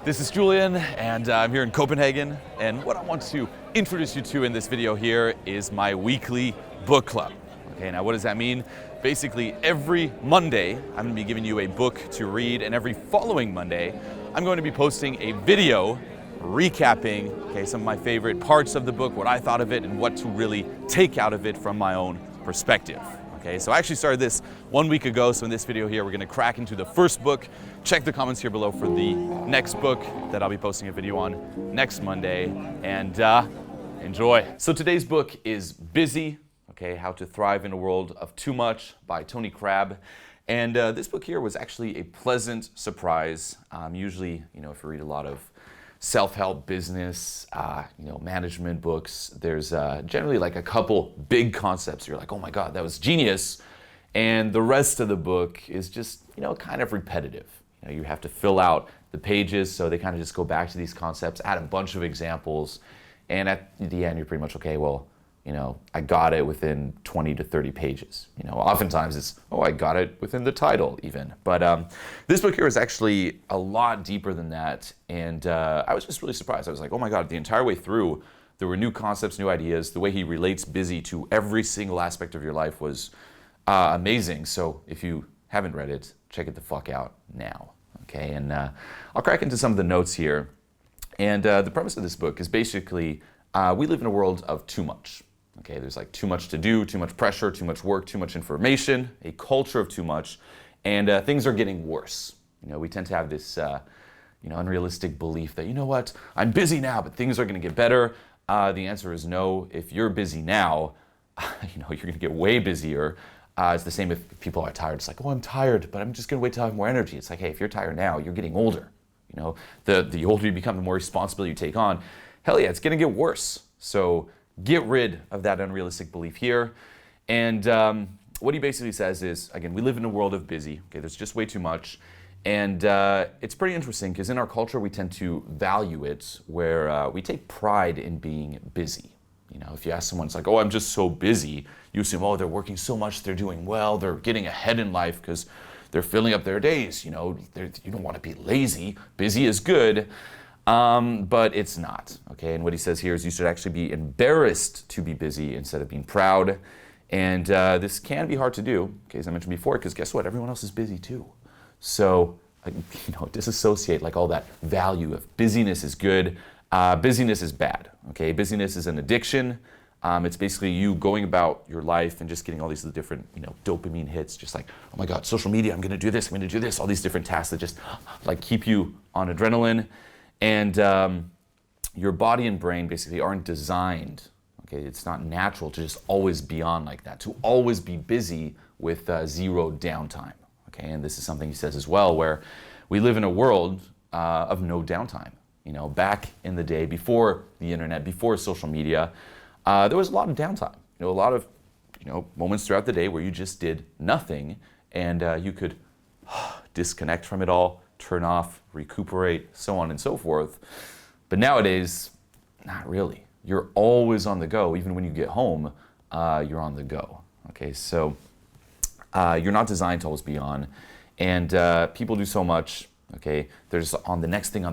This is Julian, and I'm here in Copenhagen, and what I want to introduce you to in this video here is my weekly book club. Okay, now what does that mean? Basically, every Monday, I'm going to be giving you a book to read, and every following Monday, I'm going to be posting a video recapping some of my favorite parts of the book, what I thought of it, and what to really take out of it from my own perspective. Okay, so I actually started this 1 week ago, so in this video here, we're gonna crack into the first book. Check the comments here below for the next book that I'll be posting a video on next Monday, and enjoy. So today's book is Busy, okay, How to Thrive in a World of Too Much by Tony Crabbe. And this book here was actually a pleasant surprise. Usually, if you read a lot of self-help business, management books, there's generally like a couple big concepts. You're like, oh my God, that was genius. And the rest of the book is just, kind of repetitive. You have to fill out the pages, so they kind of just go back to these concepts, add a bunch of examples, and at the end, you're pretty much, okay, well, I got it within 20 to 30 pages. Oftentimes it's, I got it within the title even. But this book here is actually a lot deeper than that. And I was just really surprised. I was like, oh my God, the entire way through, there were new concepts, new ideas. The way he relates busy to every single aspect of your life was amazing. So if you haven't read it, check it the fuck out now. Okay, and I'll crack into some of the notes here. And the premise of this book is basically, we live in a world of too much. Okay, there's like too much to do, too much pressure, too much work, too much information, a culture of too much, and things are getting worse. We tend to have this, unrealistic belief that, what, I'm busy now, but things are going to get better. The answer is no. If you're busy now, you're going to get way busier. It's the same if people are tired. It's like, I'm tired, but I'm just going to wait till I have more energy. It's like, hey, if you're tired now, you're getting older. The older you become, the more responsibility you take on. Hell yeah, it's going to get worse. So get rid of that unrealistic belief here. And what he basically says is, again, we live in a world of busy. Okay, there's just way too much. And it's pretty interesting because in our culture, we tend to value it where we take pride in being busy. If you ask someone, it's like, I'm just so busy. You assume, they're working so much, they're doing well, they're getting ahead in life because they're filling up their days. You don't want to be lazy. Busy is good. But it's not, okay? And what he says here is you should actually be embarrassed to be busy instead of being proud. And this can be hard to do, okay, as I mentioned before, because guess what? Everyone else is busy too. So, disassociate like all that value of busyness is good, busyness is bad, okay? Busyness is an addiction. It's basically you going about your life and just getting all these different, dopamine hits, just like, oh my God, social media, I'm gonna do this, all these different tasks that just like keep you on adrenaline. And your body and brain basically aren't designed, okay? It's not natural to just always be on like that, to always be busy with zero downtime, okay? And this is something he says as well, where we live in a world of no downtime. Back in the day, before the internet, before social media, there was a lot of downtime. A lot of, moments throughout the day where you just did nothing and you could disconnect from it all, turn off, recuperate, so on and so forth. But nowadays, not really. You're always on the go. Even when you get home, you're on the go. Okay, so you're not designed to always be on. And people do so much, okay? There's on the next thing,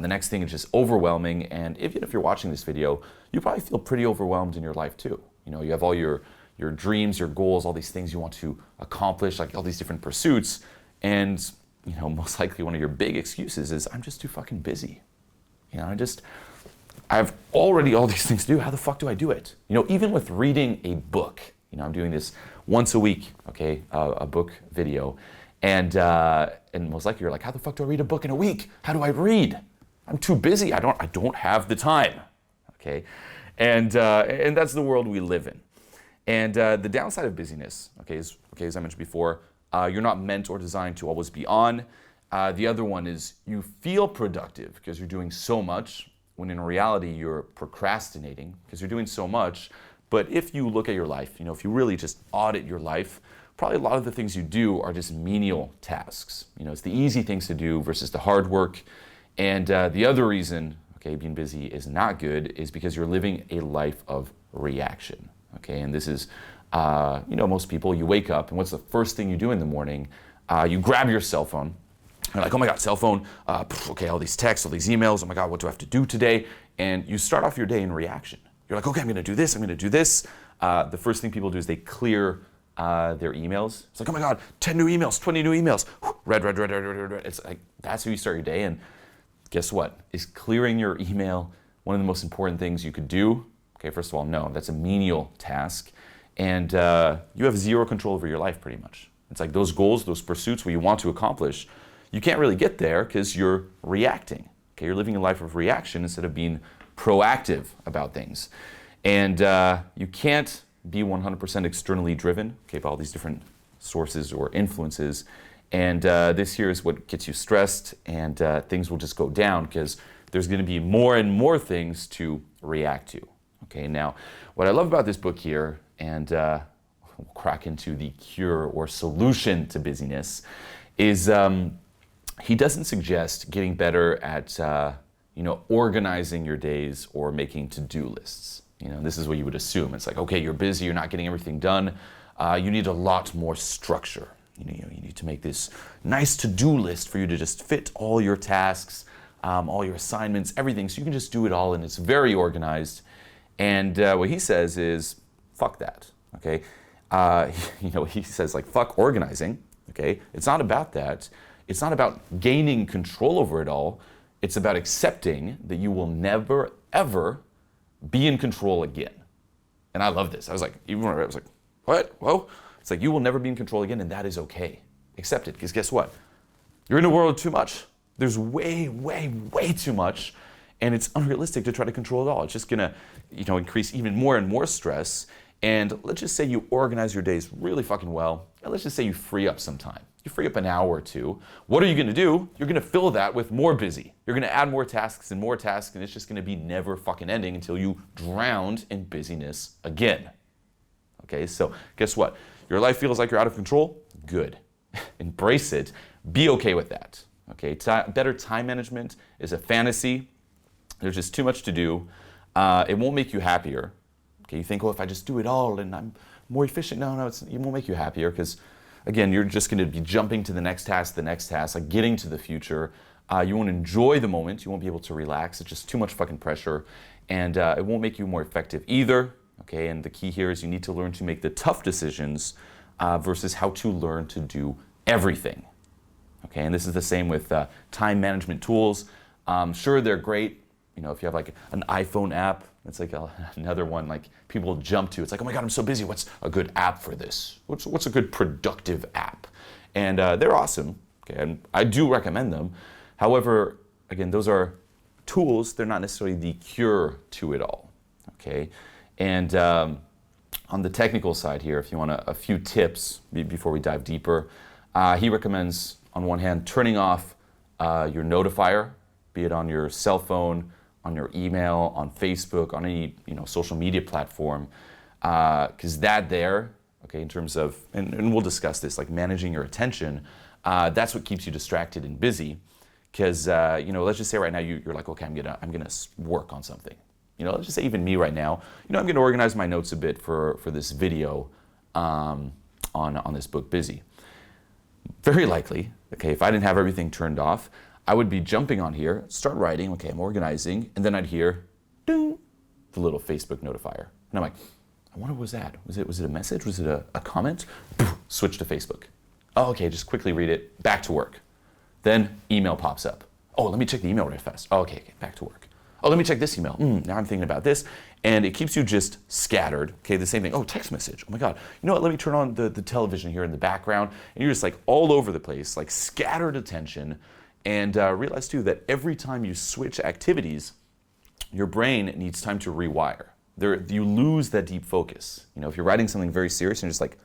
it's just overwhelming. And even if you're watching this video, you probably feel pretty overwhelmed in your life too. You have all your dreams, your goals, all these things you want to accomplish, like all these different pursuits. And most likely one of your big excuses is, I'm just too fucking busy. I have already all these things to do. How the fuck do I do it? Even with reading a book, I'm doing this once a week, okay, a book video. And most likely you're like, how the fuck do I read a book in a week? How do I read? I'm too busy. I don't have the time, okay? And that's the world we live in. And the downside of busyness, is as I mentioned before, you're not meant or designed to always be on. The other one is you feel productive because you're doing so much, when in reality you're procrastinating because you're doing so much. But if you look at your life, if you really just audit your life, probably a lot of the things you do are just menial tasks. It's the easy things to do versus the hard work. And the other reason, being busy is not good is because you're living a life of reaction. Okay, and this is, most people, you wake up and what's the first thing you do in the morning? You grab your cell phone You're like, oh my God, cell phone, okay, all these texts, all these emails, oh my God, what do I have to do today? And you start off your day in reaction. You're like, okay, I'm gonna do this, I'm gonna do this. The first thing people do is they clear their emails. It's like, oh my God, 10 new emails, 20 new emails. Red. It's like, that's how you start your day. And guess what? Is clearing your email one of the most important things you could do? Okay, first of all, no, that's a menial task. And you have zero control over your life pretty much. It's like those goals, those pursuits where you want to accomplish, you can't really get there because you're reacting. Okay, you're living a life of reaction instead of being proactive about things. And you can't be 100% externally driven, okay, by all these different sources or influences. And this here is what gets you stressed, and things will just go down because there's going to be more and more things to react to. Okay, now what I love about this book here, and we'll crack into the cure or solution to busyness, is he doesn't suggest getting better at organizing your days or making to-do lists. This is what you would assume. It's like, okay, you're busy, you're not getting everything done. You need a lot more structure. You need to make this nice to-do list for you to just fit all your tasks, all your assignments, everything, so you can just do it all and it's very organized. And what he says is, fuck that, okay? He says, like, fuck organizing, okay? It's not about that. It's not about gaining control over it all. It's about accepting that you will never, ever be in control again. And I love this. I was like, even when I was like, what? Whoa. It's like, you will never be in control again, and that is okay. Accept it, because guess what? You're in a world of too much. There's way, way, way too much, and it's unrealistic to try to control it all. It's just gonna, increase even more and more stress. And let's just say you organize your days really fucking well, and let's just say you free up some time. You free up an hour or two. What are you gonna do? You're gonna fill that with more busy. You're gonna add more tasks, and it's just gonna be never fucking ending until you drown in busyness again. Okay, so guess what? Your life feels like you're out of control? Good. Embrace it. Be okay with that. Okay, better time management is a fantasy. There's just too much to do. It won't make you happier. Okay, you think, oh, if I just do it all and I'm more efficient. No, it won't make you happier because, again, you're just going to be jumping to the next task, like getting to the future. You won't enjoy the moment. You won't be able to relax. It's just too much fucking pressure. And it won't make you more effective either. Okay, and the key here is you need to learn to make the tough decisions versus how to learn to do everything. Okay, and this is the same with time management tools. Sure, they're great. If you have like an iPhone app, it's like another one like people jump to. It's like, oh my God, I'm so busy. What's a good app for this? What's a good productive app? And they're awesome. Okay, and I do recommend them. However, again, those are tools. They're not necessarily the cure to it all. Okay, and on the technical side here, if you want a few tips before we dive deeper, he recommends, on one hand, turning off your notifier, be it on your cell phone, on your email, on Facebook, on any social media platform, because in terms of, and we'll discuss this, like managing your attention, that's what keeps you distracted and busy. Because let's just say right now you're like, okay, I'm gonna work on something. Let's just say even me right now, I'm gonna organize my notes a bit for this video on this book, Busy. Very likely, okay, if I didn't have everything turned off, I would be jumping on here, start writing, okay, I'm organizing, and then I'd hear, ding, the little Facebook notifier. And I'm like, I wonder what was that? Was it a message? Was it a comment? Switch to Facebook. Oh, okay, just quickly read it, back to work. Then email pops up. Oh, let me check the email right fast. Oh, okay, back to work. Oh, let me check this email. Now I'm thinking about this. And it keeps you just scattered. Okay, the same thing. Oh, text message. Oh my God. You know what? Let me turn on the television here in the background. And you're just like all over the place, like scattered attention. And realize too that every time you switch activities, your brain needs time to rewire. You lose that deep focus. If you're writing something very serious and you're just like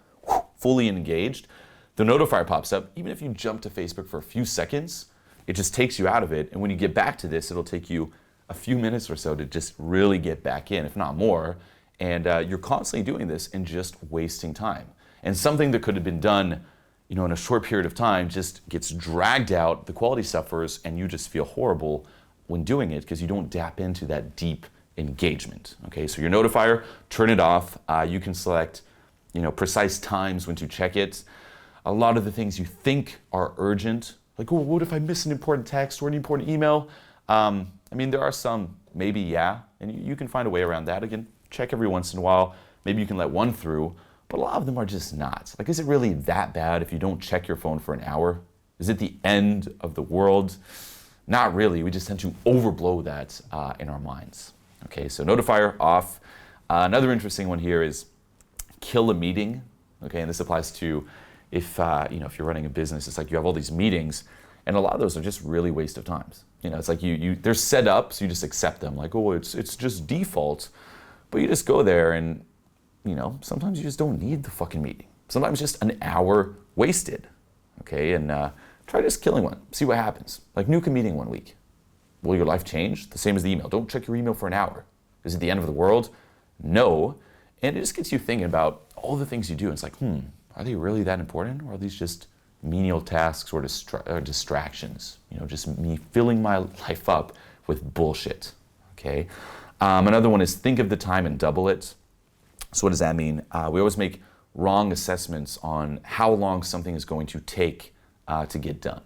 fully engaged, the notifier pops up. Even if you jump to Facebook for a few seconds, it just takes you out of it. And when you get back to this, it'll take you a few minutes or so to just really get back in, if not more. And you're constantly doing this and just wasting time. And something that could have been done in a short period of time just gets dragged out, the quality suffers, and you just feel horrible when doing it because you don't tap into that deep engagement. Okay, so your notifier, turn it off. You can select, precise times when to check it. A lot of the things you think are urgent Like, oh, what if I miss an important text or an important email? I mean, there are some, maybe, yeah, and you can find a way around that. Again, check every once in a while. Maybe you can let one through, but a lot of them are just not. Like, is it really that bad if you don't check your phone for an hour? Is it the end of the world? Not really. We just tend to overblow that in our minds. Okay, so notifier off. Another interesting one here is kill a meeting. Okay, and this applies to if if you're running a business, it's like you have all these meetings, and a lot of those are just really waste of times. It's like they're set up, so you just accept them. Like, oh, it's just default, but you just go there, and sometimes you just don't need the fucking meeting. Sometimes just an hour wasted. Okay, and try just killing one. See what happens. Like, nuke a meeting 1 week. Will your life change? The same as the email. Don't check your email for an hour. Is it the end of the world? No. And it just gets you thinking about all the things you do. And it's like, are they really that important? Or are these just menial tasks or distractions? Just me filling my life up with bullshit. Okay. Another one is think of the time and double it. So what does that mean? We always make wrong assessments on how long something is going to take to get done.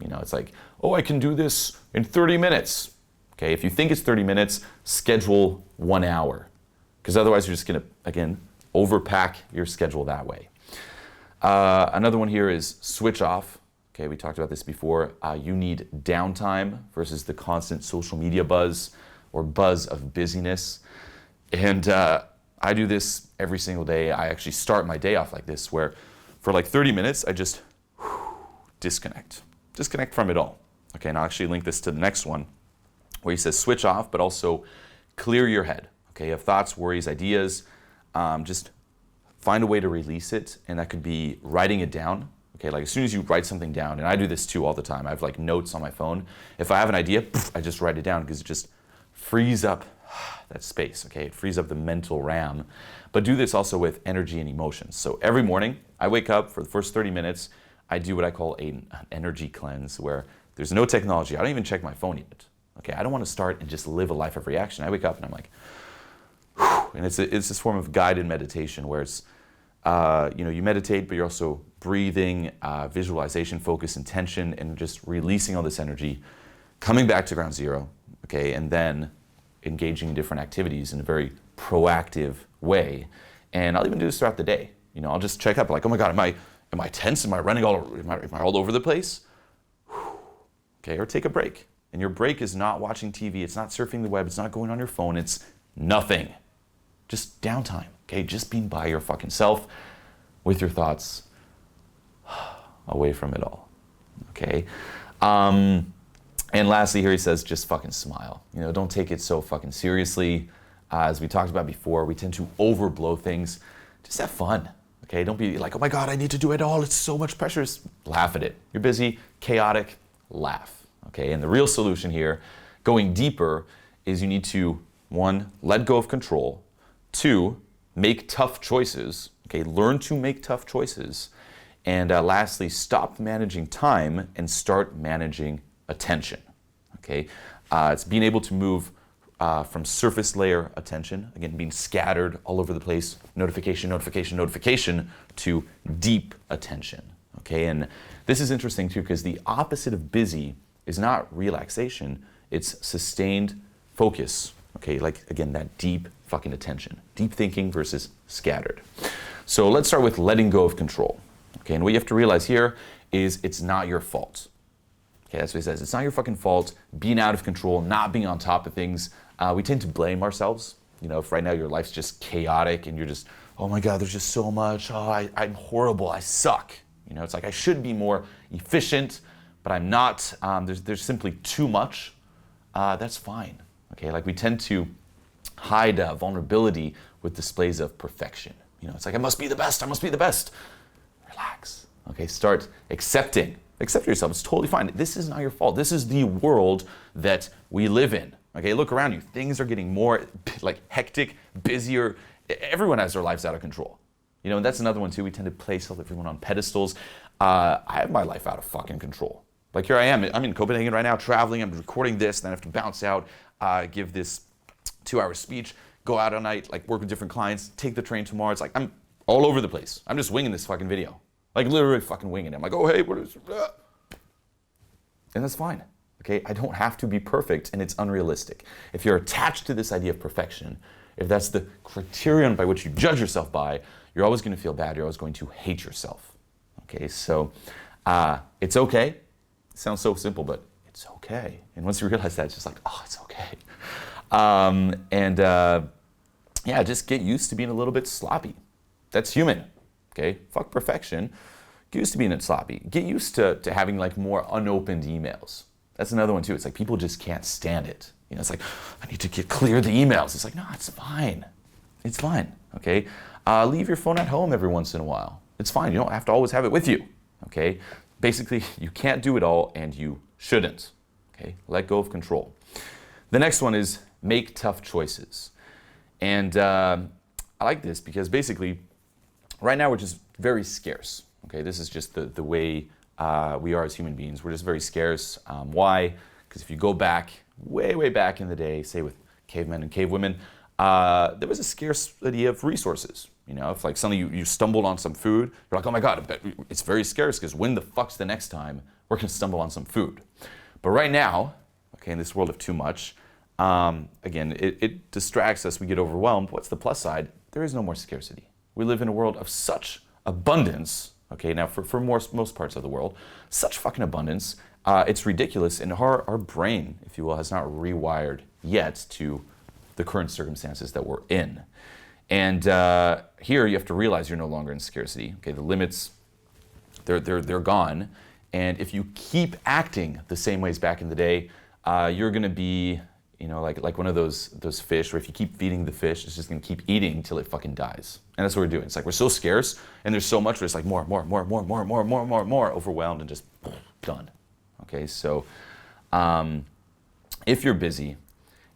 It's like, oh, I can do this in 30 minutes. Okay, if you think it's 30 minutes, schedule 1 hour. Because otherwise you're just gonna, again, overpack your schedule that way. Another one here is switch off. Okay, we talked about this before. You need downtime versus the constant social media buzz or buzz of busyness. And I do this every single day. I actually start my day off like this, where for like 30 minutes, I just disconnect from it all. Okay, and I'll actually link this to the next one where he says switch off, but also clear your head. Okay, you have thoughts, worries, ideas, just find a way to release it, and that could be writing it down. Okay, like as soon as you write something down, and I do this too all the time, I have like notes on my phone. If I have an idea, I just write it down because it just frees up that space, okay? It frees up the mental RAM. But do this also with energy and emotions. So every morning, I wake up for the first 30 minutes, I do what I call an energy cleanse, where there's no technology. I don't even check my phone yet. Okay, I don't want to start and just live a life of reaction. I wake up and I'm like, whew, and it's this form of guided meditation where it's, you meditate, but you're also breathing, visualization, focus, intention, and just releasing all this energy, coming back to ground zero, okay, and then engaging in different activities in a very proactive way. And I'll even do this throughout the day. I'll just check up like, oh my God, am I tense? Am I running am I all over the place? Okay, or take a break. And your break is not watching TV, it's not surfing the web, it's not going on your phone, it's nothing. Just downtime, okay? Just being by your fucking self with your thoughts away from it all, okay? And lastly here he says, just fucking smile. Don't take it so fucking seriously. As we talked about before, we tend to overblow things. Just have fun, okay? Don't be like, oh my God, I need to do it all. It's so much pressure. Just laugh at it. You're busy, chaotic, laugh, okay? And the real solution here, going deeper, is you need to, 1, let go of control. 2, make tough choices, okay? Learn to make tough choices. And lastly, stop managing time and start managing attention, okay? It's being able to move from surface layer attention, again, being scattered all over the place, notification, to deep attention, okay? And this is interesting too, because the opposite of busy is not relaxation, it's sustained focus, okay? Like, again, that deep fucking attention, deep thinking versus scattered. So let's start with letting go of control, okay? And what you have to realize here is it's not your fault. Okay, that's what he says. It's not your fucking fault being out of control, not being on top of things. We tend to blame ourselves. If right now your life's just chaotic and you're just, oh my God, there's just so much. Oh, I'm horrible. I suck. It's like I should be more efficient, but I'm not. There's simply too much. That's fine. Okay, like we tend to hide vulnerability with displays of perfection. It's like I must be the best. I must be the best. Relax. Okay, start accepting. Accept yourself. It's totally fine. This is not your fault. This is the world that we live in. Okay, look around you. Things are getting more like hectic, busier. Everyone has their lives out of control. And that's another one too. We tend to place everyone on pedestals. I have my life out of fucking control. Like here I am. I'm in Copenhagen right now, traveling. I'm recording this. Then I have to bounce out, give this 2-hour speech, go out all night, like work with different clients, take the train tomorrow. It's like I'm all over the place. I'm just winging this fucking video. Like literally fucking winging it. I'm like, oh hey, what is And that's fine. Okay, I don't have to be perfect, and it's unrealistic. If you're attached to this idea of perfection, if that's the criterion by which you judge yourself by, you're always going to feel bad. You're always going to hate yourself. Okay, so it's okay. It sounds so simple, but it's okay. And once you realize that, it's just like, oh, it's okay. Yeah, just get used to being a little bit sloppy. That's human. Okay, fuck perfection. Get used to being sloppy. Get used to having like more unopened emails. That's another one too. It's like people just can't stand it. You know, it's like, I need to clear the emails. It's like, no, it's fine. It's fine, okay? Leave your phone at home every once in a while. It's fine. You don't have to always have it with you, okay? Basically, you can't do it all and you shouldn't, okay? Let go of control. The next one is make tough choices. And I like this because basically, right now we're just very scarce, okay? This is just the way we are as human beings. We're just very scarce. Why? Because if you go back, way back in the day, say with cavemen and cavewomen, there was a scarcity of resources. You know, if like suddenly you stumbled on some food, you're like, oh my God, it's very scarce because when the fuck's the next time we're gonna stumble on some food? But right now, okay, in this world of too much, again, it distracts us, we get overwhelmed. What's the plus side? There is no more scarcity. We live in a world of such abundance. Okay, now for most parts of the world, such fucking abundance, it's ridiculous, and our brain, if you will, has not rewired yet to the current circumstances that we're in. And here you have to realize you're no longer in scarcity. Okay, the limits, they're gone, and if you keep acting the same ways back in the day, you're gonna be, you know, like one of those fish where if you keep feeding the fish, it's just gonna keep eating until it fucking dies. And that's what we're doing. It's like we're so scarce and there's so much, we're just like more, overwhelmed and just done. Okay, so if you're busy,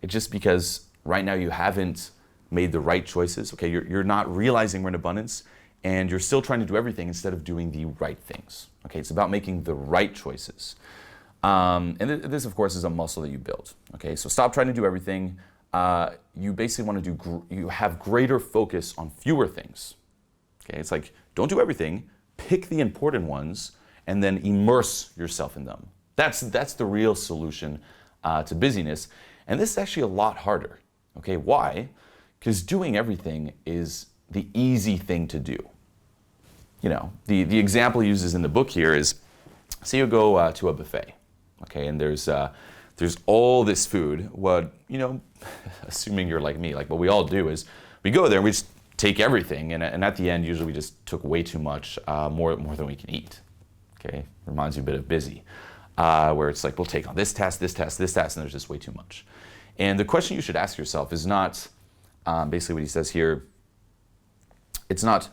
it's just because right now you haven't made the right choices. Okay, you're not realizing we're in abundance and you're still trying to do everything instead of doing the right things. Okay, it's about making the right choices. And this, of course, is a muscle that you build. Okay, so stop trying to do everything. You basically want to you have greater focus on fewer things. Okay, it's like, don't do everything, pick the important ones, and then immerse yourself in them. That's the real solution to busyness. And this is actually a lot harder. Okay, why? Because doing everything is the easy thing to do. You know, the example he uses in the book here is, say you go to a buffet. Okay, and there's all this food. What, you know, assuming you're like me, like what we all do is we go there and we just take everything, and at the end, usually we just took way too much, more than we can eat. Okay, reminds you a bit of Busy, where it's like we'll take on this task, and there's just way too much. And the question you should ask yourself is not basically what he says here. It's not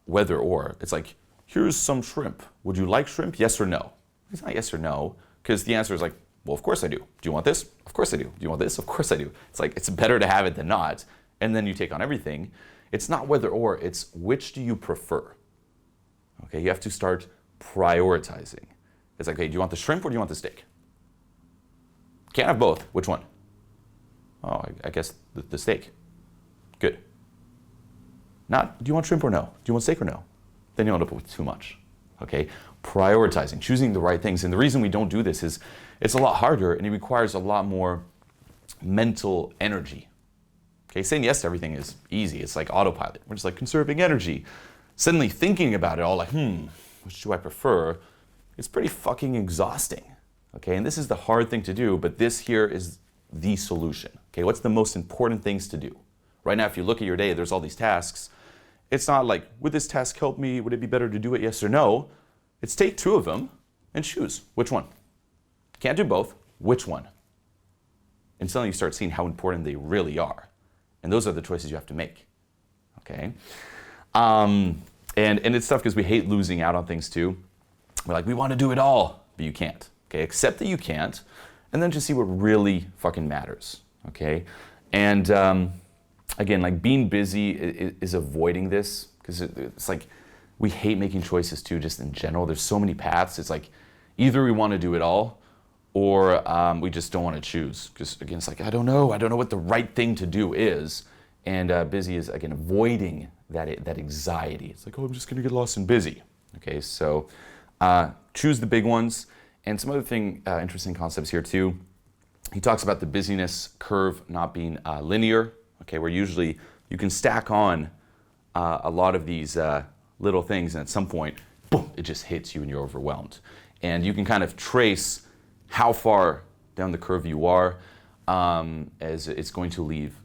whether or. It's like, here's some shrimp. Would you like shrimp? Yes or no? It's not yes or no, because the answer is like, well, of course I do. Do you want this? Of course I do. Do you want this? Of course I do. It's like, it's better to have it than not. And then you take on everything. It's not whether or, it's which do you prefer? Okay, you have to start prioritizing. It's like, okay, do you want the shrimp or do you want the steak? Can't have both. Which one? Oh, I guess the steak. Good. Not, do you want shrimp or no? Do you want steak or no? Then you end up with too much. Okay, prioritizing, choosing the right things. And the reason we don't do this is it's a lot harder and it requires a lot more mental energy. Okay, saying yes to everything is easy. It's like autopilot. We're just like conserving energy. Suddenly thinking about it all like, which do I prefer? It's pretty fucking exhausting. Okay, and this is the hard thing to do, but this here is the solution. Okay, what's the most important things to do? Right now, if you look at your day, there's all these tasks. It's not like, would this task help me? Would it be better to do it, yes or no? It's take two of them and choose which one. Can't do both, which one? And suddenly you start seeing how important they really are. And those are the choices you have to make, okay? And it's tough because we hate losing out on things too. We're like, we want to do it all, but you can't, okay? Accept that you can't, and then just see what really fucking matters, okay? And again, like being busy is avoiding this, because it's like we hate making choices too, just in general. There's so many paths. It's like either we want to do it all, or we just don't want to choose. Because again, it's like, I don't know what the right thing to do is. And busy is, again, avoiding that anxiety. It's like, oh, I'm just going to get lost in busy. Okay, so choose the big ones And some other interesting concepts here too. He talks about the busyness curve not being linear, okay, where usually you can stack on a lot of these little things, and at some point, boom, it just hits you and you're overwhelmed. And you can kind of trace how far down the curve you are, as it's going to leave,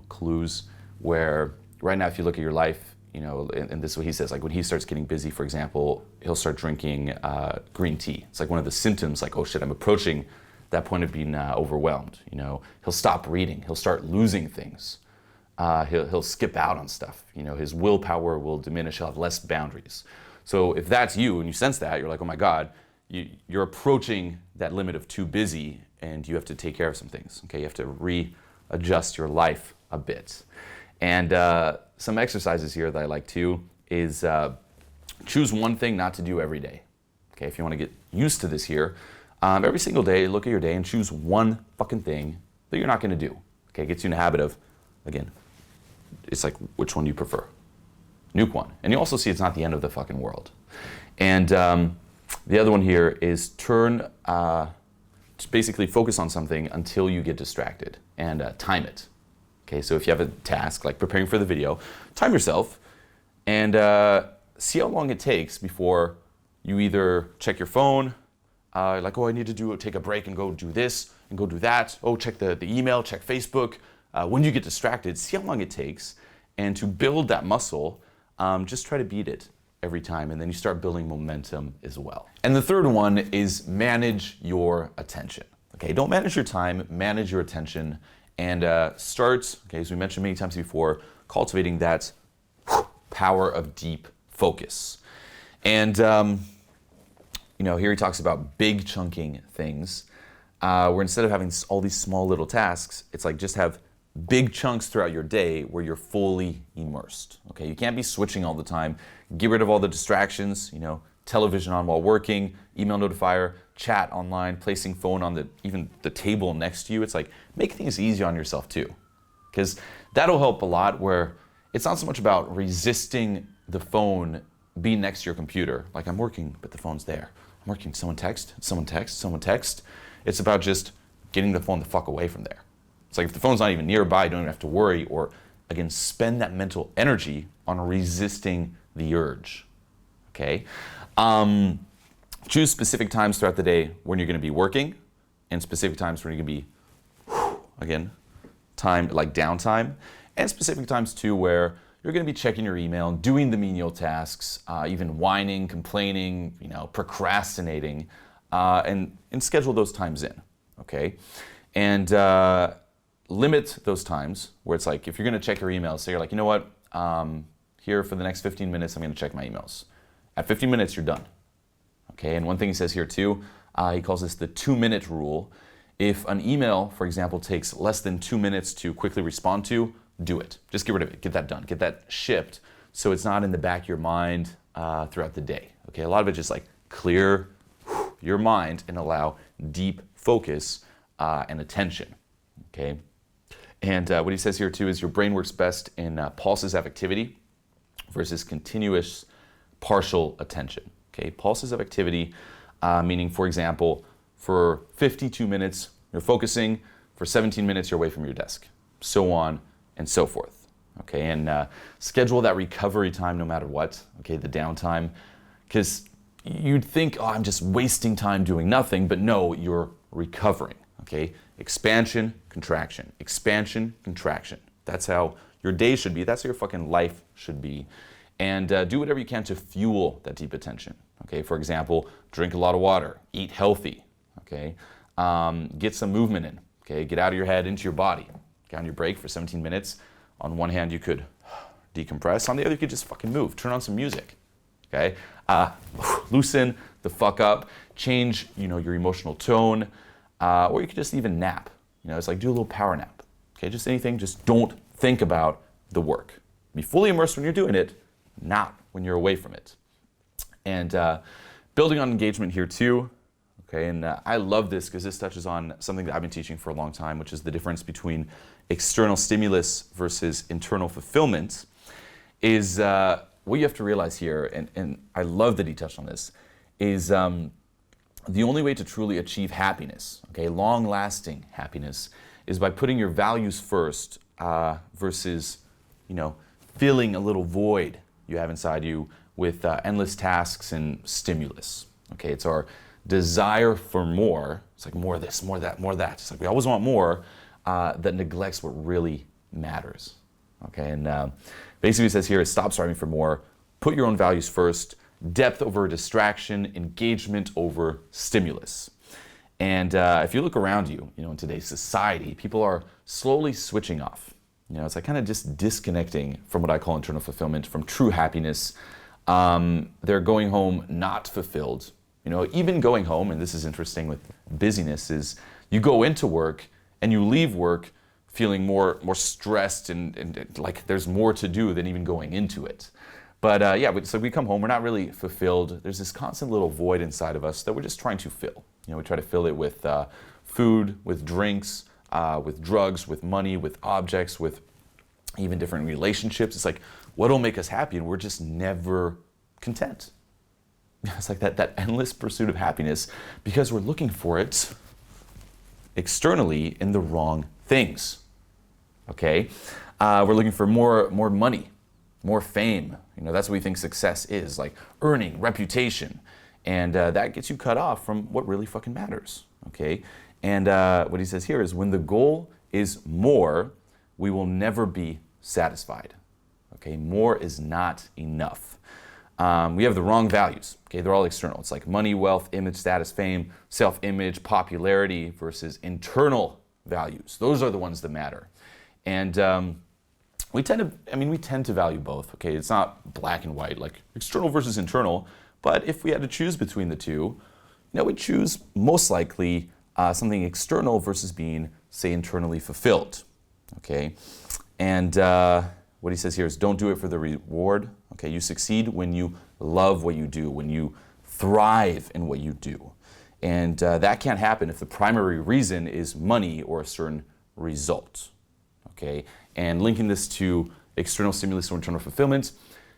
clues where right now, if you look at your life, and this is what he says, like when he starts getting busy, for example, he'll start drinking green tea. It's like one of the symptoms, like, oh shit, I'm approaching that point of being overwhelmed. He'll stop reading, he'll start losing things. He'll skip out on stuff. His willpower will diminish, he'll have less boundaries. So if that's you and you sense that, you're like, oh my God, you're approaching that limit of too busy and you have to take care of some things. Okay, you have to readjust your life a bit. And some exercises here that I like too is choose one thing not to do every day. Okay, if you want to get used to this here, every single day, look at your day and choose one fucking thing that you're not going to do. Okay, it gets you in a habit of, again, it's like which one you prefer. Nuke one. And you also see it's not the end of the fucking world. And the other one here is basically focus on something until you get distracted and time it. Okay, so if you have a task like preparing for the video, time yourself and see how long it takes before you either check your phone, like, oh, I need to take a break and go do this and go do that. Oh, check the email, check Facebook. When you get distracted, see how long it takes. And to build that muscle, just try to beat it every time, and then you start building momentum as well. And the third one is manage your attention. Okay, don't manage your time, manage your attention, and start, okay, as we mentioned many times before, cultivating that power of deep focus. And here he talks about big chunking things, where instead of having all these small little tasks, it's like just have big chunks throughout your day where you're fully immersed. Okay, you can't be switching all the time. Get rid of all the distractions, television on while working, email notifier, chat online, placing phone on even the table next to you. It's like, make things easy on yourself too. Because that'll help a lot, where it's not so much about resisting the phone being next to your computer. Like, I'm working, but the phone's there. I'm working, someone text. It's about just getting the phone the fuck away from there. It's like if the phone's not even nearby, you don't even have to worry, or again, spend that mental energy on resisting the urge. Okay? Choose specific times throughout the day when you're going to be working, and specific times when you're going to be, again, time like downtime, and specific times too where you're going to be checking your email, doing the menial tasks, even whining, complaining, procrastinating, and schedule those times in. Okay? And limit those times where it's like, if you're going to check your emails, say you're like, you know what, here for the next 15 minutes, I'm going to check my emails. At 15 minutes, you're done. Okay, and one thing he says here too, he calls this the 2-minute rule. If an email, for example, takes less than 2 minutes to quickly respond to, do it. Just get rid of it, get that done, get that shipped, so it's not in the back of your mind throughout the day. Okay, a lot of it just like clear your mind and allow deep focus and attention. Okay. And what he says here too is your brain works best in pulses of activity versus continuous partial attention. Okay, pulses of activity, meaning, for example, for 52 minutes you're focusing, for 17 minutes you're away from your desk, so on and so forth. Okay, and schedule that recovery time no matter what. Okay, the downtime, because you'd think, oh, I'm just wasting time doing nothing, but no, you're recovering. Okay, expansion, contraction, expansion, contraction. That's how your day should be. That's how your fucking life should be. And do whatever you can to fuel that deep attention. Okay, for example, drink a lot of water, eat healthy. Okay, get some movement in. Okay, get out of your head into your body. Get on your break for 17 minutes. On one hand, you could decompress. On the other, you could just fucking move. Turn on some music. Okay, loosen the fuck up. Change, your emotional tone. Or you could just even nap. It's like do a little power nap. Okay, just anything. Just don't think about the work. Be fully immersed when you're doing it, not when you're away from it. And building on engagement here too. Okay, and I love this because this touches on something that I've been teaching for a long time, which is the difference between external stimulus versus internal fulfillment. Is what you have to realize here, and I love that he touched on this, is the only way to truly achieve happiness, okay, long-lasting happiness, is by putting your values first versus, filling a little void you have inside you with endless tasks and stimulus. Okay, it's our desire for more. It's like more of this, more of that, more of that. It's like we always want more that neglects what really matters. Okay, and basically it says here is stop striving for more, put your own values first, depth over distraction, engagement over stimulus. And if you look around you, in today's society, people are slowly switching off. It's like kind of just disconnecting from what I call internal fulfillment, from true happiness. They're going home not fulfilled. Even going home, and this is interesting with busyness, is you go into work and you leave work feeling more stressed and like there's more to do than even going into it. But so we come home, we're not really fulfilled. There's this constant little void inside of us that we're just trying to fill. We try to fill it with food, with drinks, with drugs, with money, with objects, with even different relationships. It's like, what'll make us happy? And we're just never content. It's like that endless pursuit of happiness because we're looking for it externally in the wrong things. Okay? We're looking for more money, more fame. That's what we think success is, like earning, reputation. And that gets you cut off from what really fucking matters. Okay? And what he says here is when the goal is more, we will never be satisfied. Okay? More is not enough. We have the wrong values. Okay? They're all external. It's like money, wealth, image, status, fame, self-image, popularity versus internal values. Those are the ones that matter. And we tend to value both. Okay? It's not black and white, like external versus internal. But if we had to choose between the two, we'd choose most likely something external versus being, say, internally fulfilled. Okay? And what he says here is don't do it for the reward. Okay? You succeed when you love what you do, when you thrive in what you do. And that can't happen if the primary reason is money or a certain result. Okay? And linking this to external stimulus or internal fulfillment,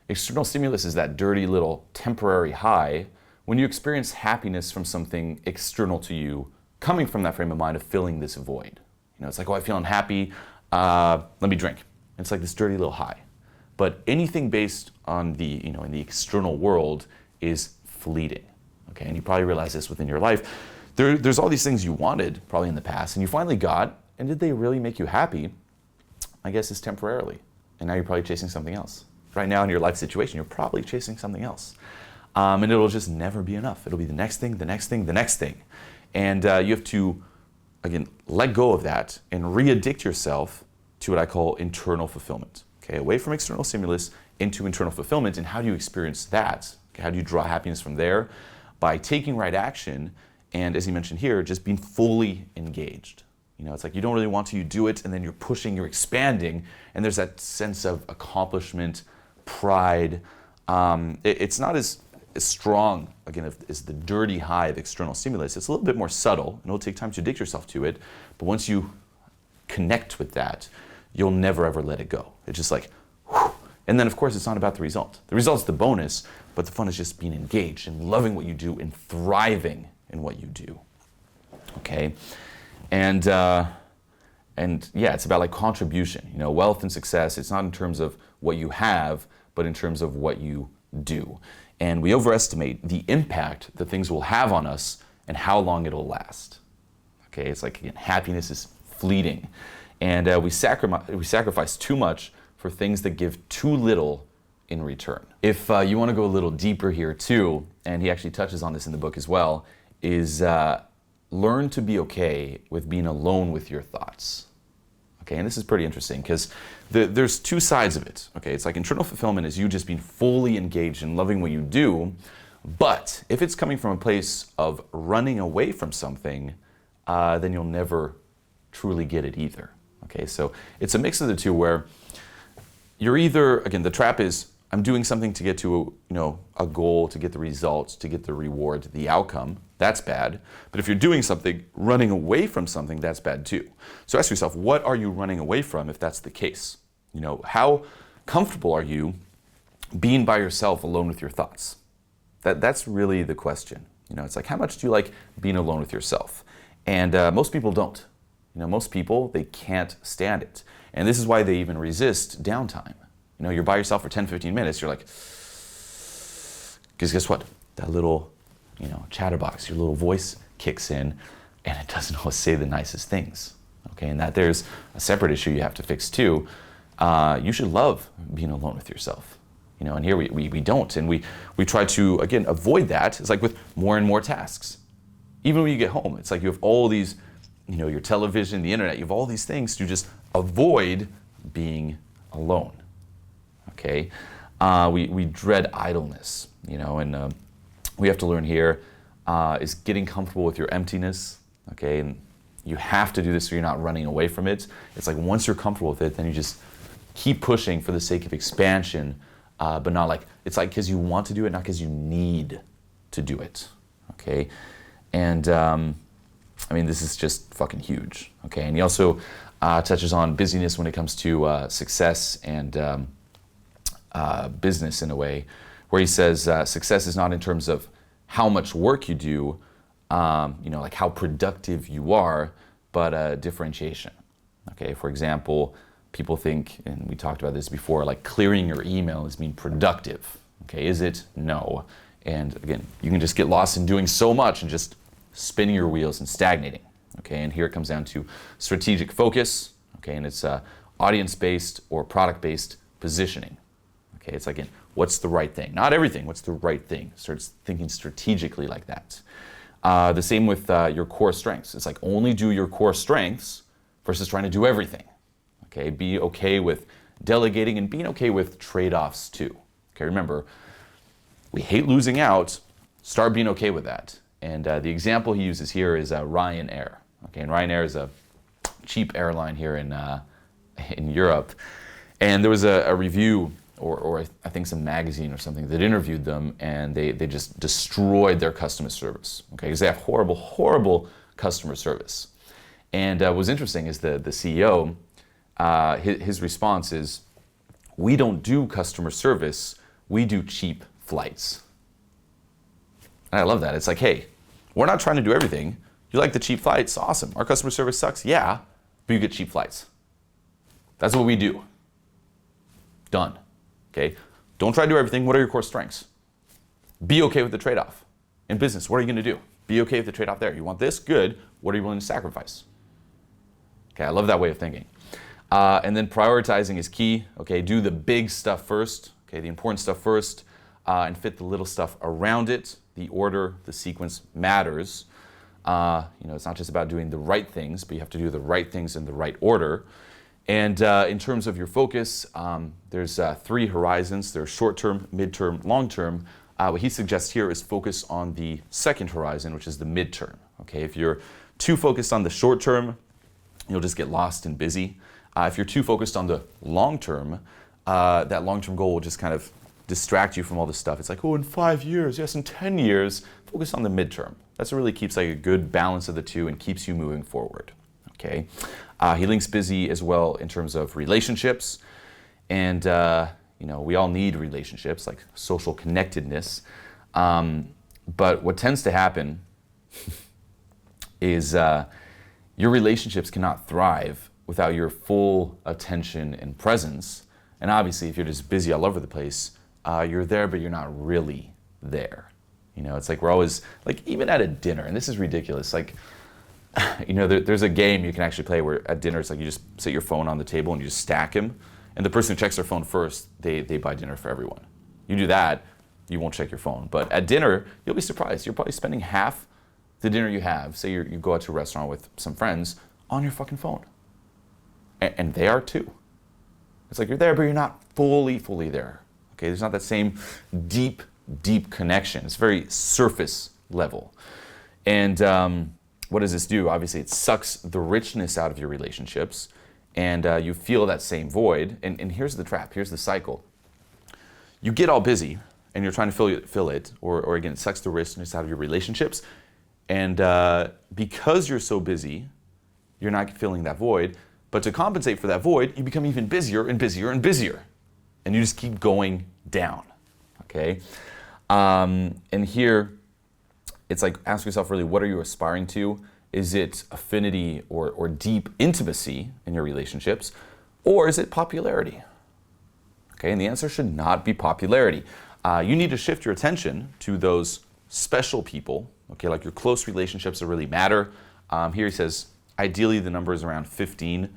external stimulus is that dirty little temporary high when you experience happiness from something external to you, coming from that frame of mind of filling this void. It's like, oh, I feel unhappy, let me drink. It's like this dirty little high. But anything based on the, in the external world is fleeting. Okay, and you probably realize this within your life. There's all these things you wanted probably in the past and you finally got, and did they really make you happy? I guess it's temporarily. And now you're probably chasing something else. Right now in your life situation, you're probably chasing something else. And it'll just never be enough. It'll be the next thing, the next thing, the next thing. And you have to, again, let go of that and re-addict yourself to what I call internal fulfillment. Okay, away from external stimulus into internal fulfillment. And how do you experience that? Okay, how do you draw happiness from there? By taking right action and, as he mentioned here, just being fully engaged. It's like you don't really want to, you do it, and then you're pushing, you're expanding, and there's that sense of accomplishment, pride. It's not as strong, again, as the dirty high of external stimulus. It's a little bit more subtle, and it'll take time to addict yourself to it, but once you connect with that, you'll never ever let it go. It's just like, whew. And then of course it's not about the result. The result's the bonus, but the fun is just being engaged and loving what you do and thriving in what you do. Okay? And yeah, it's about like contribution, wealth and success. It's not in terms of what you have, but in terms of what you do. And we overestimate the impact that things will have on us and how long it'll last. Okay, it's like, again, happiness is fleeting. And we sacrifice too much for things that give too little in return. If you want to go a little deeper here too, and he actually touches on this in the book as well, is learn to be okay with being alone with your thoughts. Okay, and this is pretty interesting because there's two sides of it. Okay, it's like internal fulfillment is you just being fully engaged and loving what you do, but if it's coming from a place of running away from something, then you'll never truly get it either. Okay, so it's a mix of the two where you're either, again, the trap is I'm doing something to get to a goal, to get the results, to get the reward, the outcome. That's bad. But if you're doing something, running away from something, that's bad too. So ask yourself, what are you running away from if that's the case? How comfortable are you being by yourself alone with your thoughts? That's really the question. It's like, how much do you like being alone with yourself? And most people don't. Most people, they can't stand it. And this is why they even resist downtime. You're by yourself for 10, 15 minutes, you're like, because guess what? That little, chatterbox, your little voice kicks in, and it doesn't always say the nicest things. Okay, and that there's a separate issue you have to fix too. You should love being alone with yourself. And here we don't. And we try to, again, avoid that. It's like with more and more tasks. Even when you get home, it's like you have all these, your television, the internet, you have all these things to just avoid being alone. Okay? We dread idleness, and we have to learn here is getting comfortable with your emptiness. Okay? And you have to do this so you're not running away from it. It's like once you're comfortable with it, then you just keep pushing for the sake of expansion, but not like, it's like because you want to do it, not because you need to do it, okay? And this is just fucking huge, okay? And he also touches on busyness when it comes to success and business in a way, where he says success is not in terms of how much work you do, like how productive you are, but differentiation. Okay, for example, people think, and we talked about this before, like clearing your email is being productive. Okay, is it? No. And again, you can just get lost in doing so much and just spinning your wheels and stagnating. Okay, and here it comes down to strategic focus. Okay, and it's audience-based or product-based positioning. Okay, it's like, again, what's the right thing? Not everything, what's the right thing? Starts thinking strategically like that. The same with your core strengths. It's like only do your core strengths versus trying to do everything. Okay, be okay with delegating and being okay with trade-offs too. Okay, remember, we hate losing out. Start being okay with that. And the example he uses here is Ryanair. Okay, and Ryanair is a cheap airline here in Europe. And there was a review, or I think some magazine or something that interviewed them, and they just destroyed their customer service. Okay, because they have horrible, horrible customer service. And what's interesting is the CEO, his response is, we don't do customer service, we do cheap flights. And I love that. It's like, hey, we're not trying to do everything. You like the cheap flights? Awesome. Our customer service sucks? Yeah, but you get cheap flights. That's what we do. Done. Okay? Don't try to do everything. What are your core strengths? Be okay with the trade-off. In business, what are you going to do? Be okay with the trade-off there. You want this? Good. What are you willing to sacrifice? Okay, I love that way of thinking. And then prioritizing is key. Okay, do the big stuff first. Okay, the important stuff first, and fit the little stuff around it. The order, the sequence matters. It's not just about doing the right things, but you have to do the right things in the right order. And in terms of your focus, there's 3 horizons. There's short-term, mid-term, long-term. What he suggests here is focus on the second horizon, which is the mid-term. Okay, if you're too focused on the short-term, you'll just get lost and busy. If you're too focused on the long-term, that long-term goal will just kind of distract you from all this stuff. It's like, oh, in 5 years, yes, in 10 years, focus on the midterm. That's what really keeps like a good balance of the two and keeps you moving forward. Okay. He links busy as well in terms of relationships, and we all need relationships, like social connectedness. But what tends to happen is your relationships cannot thrive without your full attention and presence. And obviously, if you're just busy all over the place, you're there, but you're not really there. It's like we're always, like even at a dinner, and this is ridiculous, like, there's a game you can actually play where at dinner it's like you just set your phone on the table and you just stack them, and the person who checks their phone first, they buy dinner for everyone. You do that, you won't check your phone. But at dinner, you'll be surprised. You're probably spending half the dinner you have, say you go out to a restaurant with some friends, on your fucking phone. And they are too. It's like you're there, but you're not fully there. Okay, there's not that same deep connection. It's very surface level. And what does this do? Obviously, it sucks the richness out of your relationships, and you feel that same void. And here's the trap. Here's the cycle. You get all busy, and you're trying to fill it, or again, it sucks the richness out of your relationships. And because you're so busy, you're not filling that void. But to compensate for that void, you become even busier and busier and busier. And you just keep going down, okay? And here, it's like, ask yourself really, what are you aspiring to? Is it affinity or deep intimacy in your relationships? Or is it popularity? Okay, and the answer should not be popularity. You need to shift your attention to those special people, okay, like your close relationships that really matter. Here he says, ideally the number is around 15,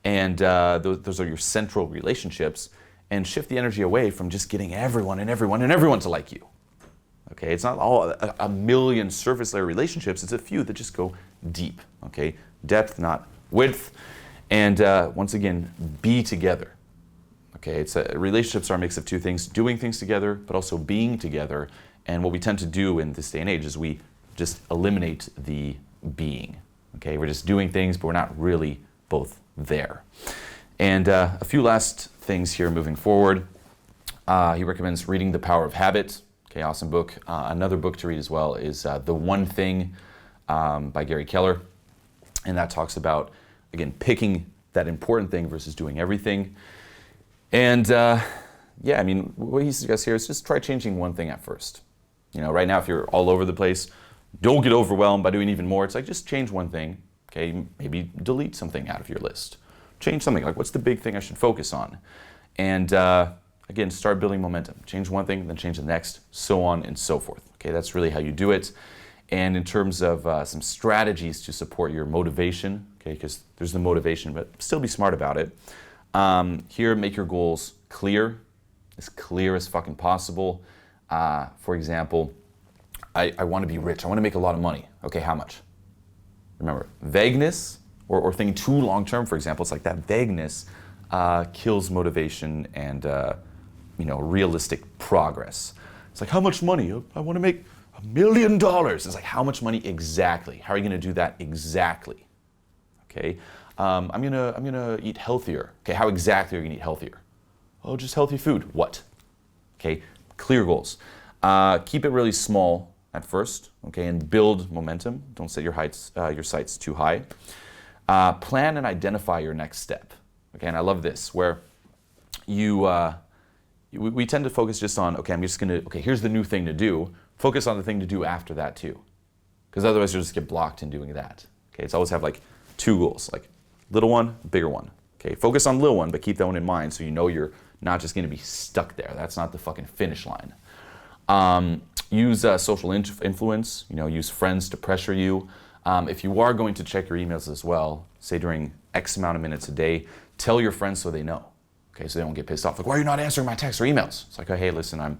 and those are your central relationships, and shift the energy away from just getting everyone to like you. Okay, it's not all a million surface layer relationships, it's a few that just go deep, okay? Depth, not width, and once again, be together. Okay, relationships are a mix of two things, doing things together, but also being together. And what we tend to do in this day and age is we just eliminate the being. Okay, we're just doing things, but we're not really both there. And a few last things here moving forward. He recommends reading The Power of Habit. Okay, awesome book. Another book to read as well is The One Thing by Gary Keller. And that talks about, again, picking that important thing versus doing everything. And yeah, I mean, what he suggests here is just try changing one thing at first. You know, right now, if you're all over the place, don't get overwhelmed by doing even more. It's like, just change one thing, okay? Maybe delete something out of your list. Change something, like what's the big thing I should focus on? And again, start building momentum. Change one thing, then change the next, so on and so forth. Okay, that's really how you do it. And in terms of some strategies to support your motivation, okay, because there's the motivation, but still be smart about it. Here, make your goals clear as fucking possible. For example, I want to be rich. I want to make a lot of money. Okay, how much? Remember, vagueness or thinking too long-term, for example, it's like that vagueness kills motivation and realistic progress. It's like, how much money? I want to make $1 million. It's like, how much money exactly? How are you going to do that exactly? Okay. I'm gonna eat healthier. Okay, how exactly are you gonna eat healthier? Oh, just healthy food. What? Okay, clear goals. Keep it really small at first, okay, and build momentum. Don't set your sights too high. Plan and identify your next step. Okay, and I love this, where we tend to focus just on, okay, here's the new thing to do. Focus on the thing to do after that too, because otherwise you'll just get blocked in doing that. Okay, it's always have like two goals, like little one, bigger one. Okay, focus on little one, but keep that one in mind so you know you're not just going to be stuck there. That's not the fucking finish line. Use social influence. Use friends to pressure you. If you are going to check your emails as well, say during X amount of minutes a day, tell your friends so they know. Okay, so they don't get pissed off. Like, why are you not answering my texts or emails? It's like, oh, hey, listen, I'm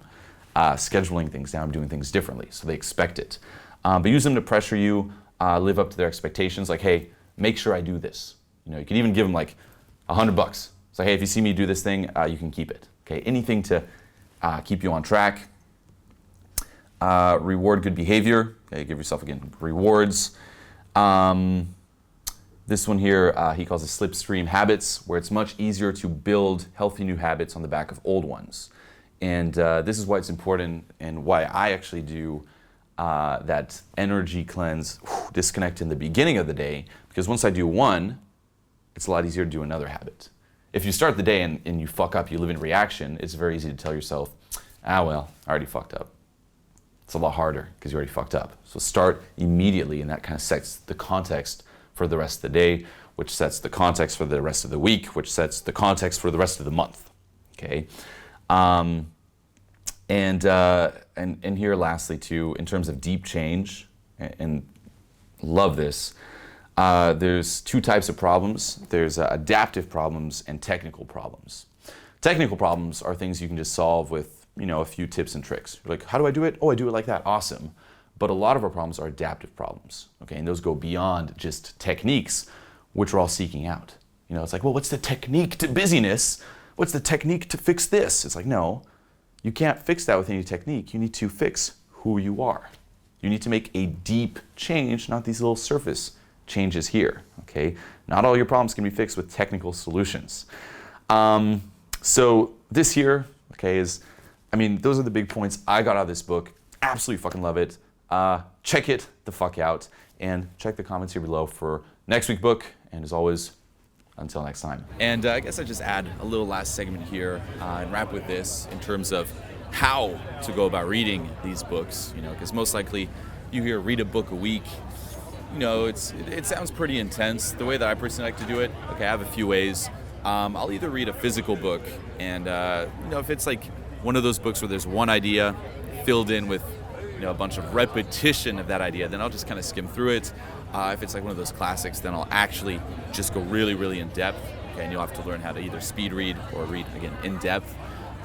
scheduling things now. I'm doing things differently, so they expect it. But use them to pressure you, live up to their expectations. Like, hey, make sure I do this. You can even give them like $100. It's like, hey, if you see me do this thing, you can keep it. Okay, anything to keep you on track. Reward good behavior. Okay, give yourself, again, rewards. This one here, he calls it slipstream habits, where it's much easier to build healthy new habits on the back of old ones. And this is why it's important and why I actually do that energy cleanse, disconnect in the beginning of the day, because once I do one, it's a lot easier to do another habit. If you start the day and you fuck up, you live in reaction, it's very easy to tell yourself, well, I already fucked up. It's a lot harder because you already fucked up. So start immediately, and that kind of sets the context for the rest of the day, which sets the context for the rest of the week, which sets the context for the rest of the month. Okay? And here lastly too, in terms of deep change, and love this, there's two types of problems. There's adaptive problems and technical problems. Technical problems are things you can just solve with a few tips and tricks. You're like, how do I do it? Oh, I do it like that. Awesome. But a lot of our problems are adaptive problems. Okay, and those go beyond just techniques, which we're all seeking out. It's like, well, what's the technique to busyness? What's the technique to fix this? It's like, no, you can't fix that with any technique. You need to fix who you are. You need to make a deep change, not these little surface changes here, okay? Not all your problems can be fixed with technical solutions. So this here, okay, those are the big points I got out of this book. Absolutely fucking love it. Check it the fuck out, and check the comments here below for next week's book. And as always, until next time. And I guess I just add a little last segment here and wrap with this in terms of how to go about reading these books, because most likely you hear read a book a week, you know, it sounds pretty intense. The way that I personally like to do it, okay, I have a few ways. I'll either read a physical book, and you know, if it's like one of those books where there's one idea filled in with, you know, a bunch of repetition of that idea, then I'll just kind of skim through it. If it's like one of those classics, then I'll actually just go really, really in depth. Okay, and you'll have to learn how to either speed read or read, again, in depth.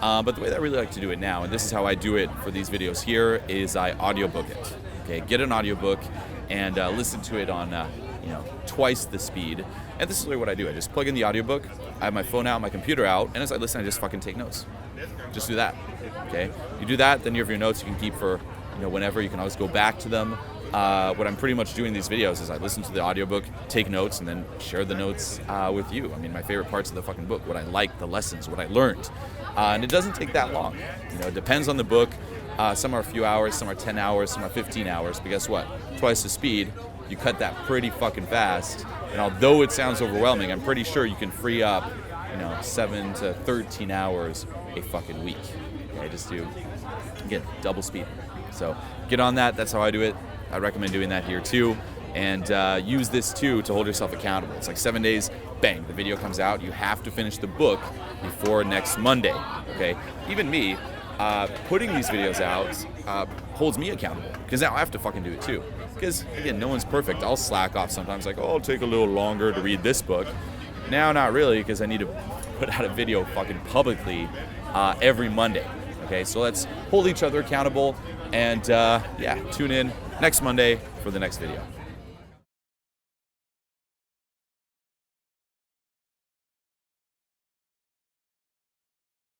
But the way that I really like to do it now, and this is how I do it for these videos here, is I audiobook it. Okay, get an audiobook and listen to it on, you know, twice the speed. And this is really what I do. I just plug in the audiobook, I have my phone out, my computer out, and as I listen, I just fucking take notes. Just do that. Okay, you do that, then you have your notes you can keep for, you know, whenever. You can always go back to them. What I'm pretty much doing in these videos is I listen to the audiobook, take notes, and then share the notes with you. I mean, my favorite parts of the fucking book, what I liked, the lessons, what I learned. And it doesn't take that long. You know, it depends on the book. Some are a few hours, some are 10 hours, some are 15 hours. But guess what? Twice the speed, you cut that pretty fucking fast. And although it sounds overwhelming, I'm pretty sure you can free up, you know, 7 to 13 hours a fucking week. Okay, just do, again, double speed. So get on that. That's how I do it. I recommend doing that here too, and use this too to hold yourself accountable. It's like 7 days, bang, the video comes out. You have to finish the book before next Monday, okay? Even me, putting these videos out holds me accountable, because now I have to fucking do it too. Because, again, no one's perfect. I'll slack off sometimes, like, oh, I'll take a little longer to read this book. Now, not really, because I need to put out a video fucking publicly every Monday, okay? So let's hold each other accountable, and yeah, tune in next Monday for the next video.